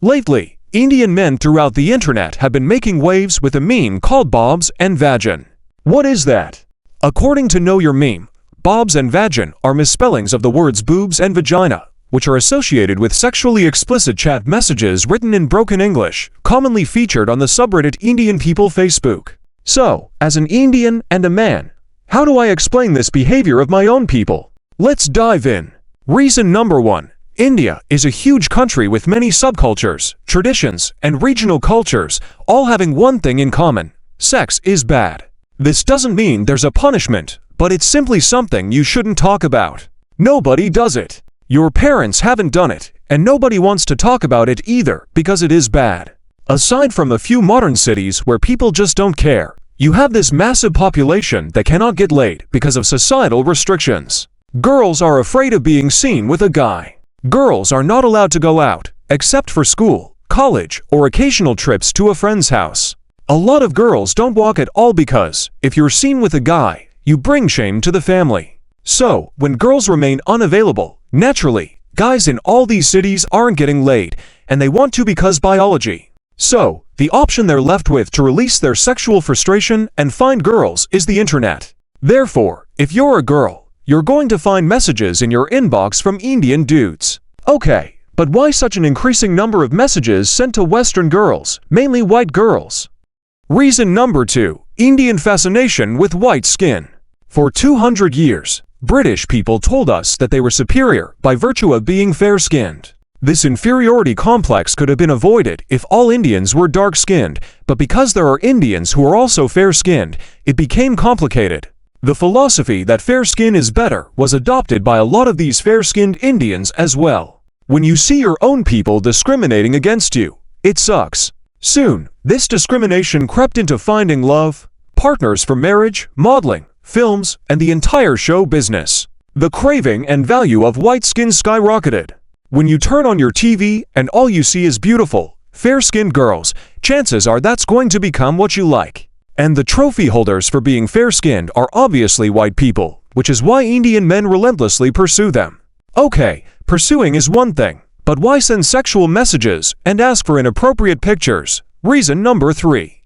Lately, Indian men throughout the internet have been making waves with a meme called Bobs and Vagene. What is that? According to Know Your Meme, Bobs and Vagene are misspellings of the words boobs and vagina, which are associated with sexually explicit chat messages written in broken English, commonly featured on the subreddit Indian People Facebook. So, as an Indian and a man, how do I explain this behavior of my own people? Let's dive in. Reason number 1. India is a huge country with many subcultures, traditions, and regional cultures, all having one thing in common: sex is bad. This doesn't mean there's a punishment, but it's simply something you shouldn't talk about. Nobody does it. Your parents haven't done it, and nobody wants to talk about it either because it is bad. Aside from a few modern cities where people just don't care, you have this massive population that cannot get laid because of societal restrictions. Girls are afraid of being seen with a guy. Girls are not allowed to go out, except for school, college, or occasional trips to a friend's house. A lot of girls don't walk at all because, if you're seen with a guy, you bring shame to the family. So, when girls remain unavailable, naturally, guys in all these cities aren't getting laid, and they want to because biology. So, the option they're left with to release their sexual frustration and find girls is the internet. Therefore, if you're a girl, you're going to find messages in your inbox from Indian dudes. Okay, but why such an increasing number of messages sent to Western girls, mainly white girls? Reason number 2. Indian fascination with white skin. For 200 years, British people told us that they were superior by virtue of being fair-skinned. This inferiority complex could have been avoided if all Indians were dark-skinned, but because there are Indians who are also fair-skinned, it became complicated. The philosophy that fair skin is better was adopted by a lot of these fair-skinned Indians as well. When you see your own people discriminating against you, it sucks. Soon, this discrimination crept into finding love, partners for marriage, modeling, films, and the entire show business. The craving and value of white skin skyrocketed. When you turn on your TV and all you see is beautiful, fair-skinned girls, chances are that's going to become what you like. And the trophy holders for being fair-skinned are obviously white people, which is why Indian men relentlessly pursue them. Okay, pursuing is one thing, but why send sexual messages and ask for inappropriate pictures? Reason number 3.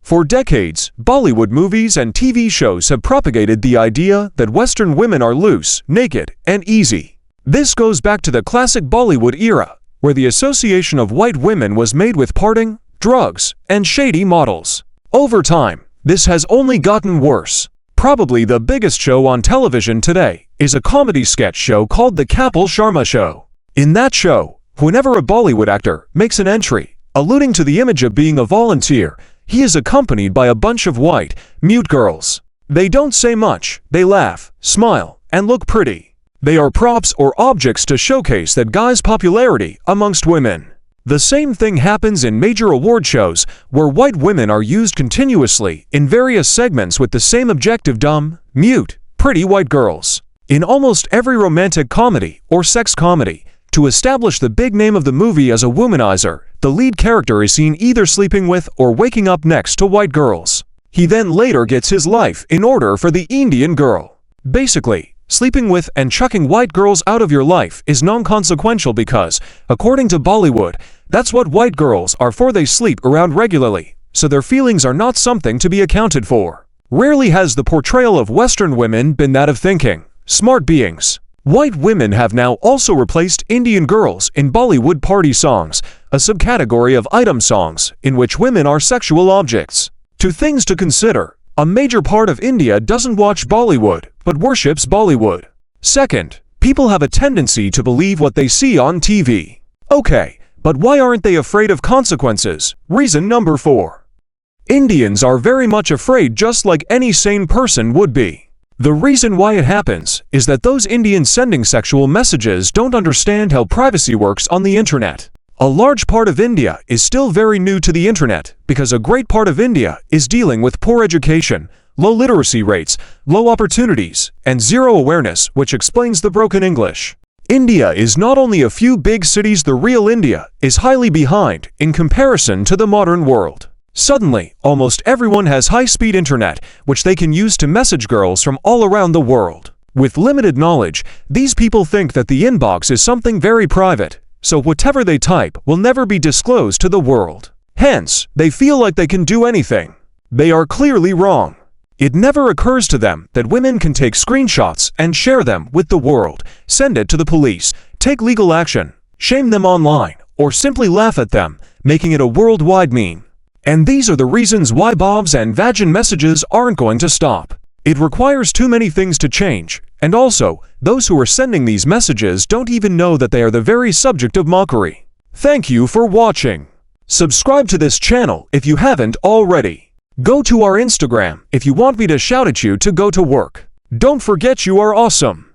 For decades, Bollywood movies and TV shows have propagated the idea that Western women are loose, naked, and easy. This goes back to the classic Bollywood era, where the association of white women was made with partying, drugs, and shady models. Over time, this has only gotten worse. Probably the biggest show on television today is a comedy sketch show called The Kapil Sharma Show. In that show, whenever a Bollywood actor makes an entry, alluding to the image of being a volunteer, he is accompanied by a bunch of white, mute girls. They don't say much, they laugh, smile, and look pretty. They are props or objects to showcase that guy's popularity amongst women. The same thing happens in major award shows, where white women are used continuously in various segments with the same objective: dumb, mute, pretty white girls. In almost every romantic comedy or sex comedy, to establish the big name of the movie as a womanizer, the lead character is seen either sleeping with or waking up next to white girls. He then later gets his life in order for the Indian girl. Basically, sleeping with and chucking white girls out of your life is non-consequential because, according to Bollywood, that's what white girls are for. They sleep around regularly, so their feelings are not something to be accounted for. Rarely has the portrayal of Western women been that of thinking, smart beings. White women have now also replaced Indian girls in Bollywood party songs, a subcategory of item songs in which women are sexual objects. Two things to consider. A major part of India doesn't watch Bollywood, but worships Bollywood. Second, people have a tendency to believe what they see on TV. Okay, but why aren't they afraid of consequences? Reason number 4. Indians are very much afraid, just like any sane person would be. The reason why it happens is that those Indians sending sexual messages don't understand how privacy works on the internet. A large part of India is still very new to the internet because a great part of India is dealing with poor education, low literacy rates, low opportunities, and zero awareness, which explains the broken English. India is not only a few big cities, the real India is highly behind in comparison to the modern world. Suddenly, almost everyone has high-speed internet, which they can use to message girls from all around the world. With limited knowledge, these people think that the inbox is something very private, so whatever they type will never be disclosed to the world. Hence, they feel like they can do anything. They are clearly wrong. It never occurs to them that women can take screenshots and share them with the world, send it to the police, take legal action, shame them online, or simply laugh at them, making it a worldwide meme. And these are the reasons why Bobs and Vagene messages aren't going to stop. It requires too many things to change, and also, those who are sending these messages don't even know that they are the very subject of mockery. Thank you for watching. Subscribe to this channel if you haven't already. Go to our Instagram if you want me to shout at you to go to work. Don't forget you are awesome.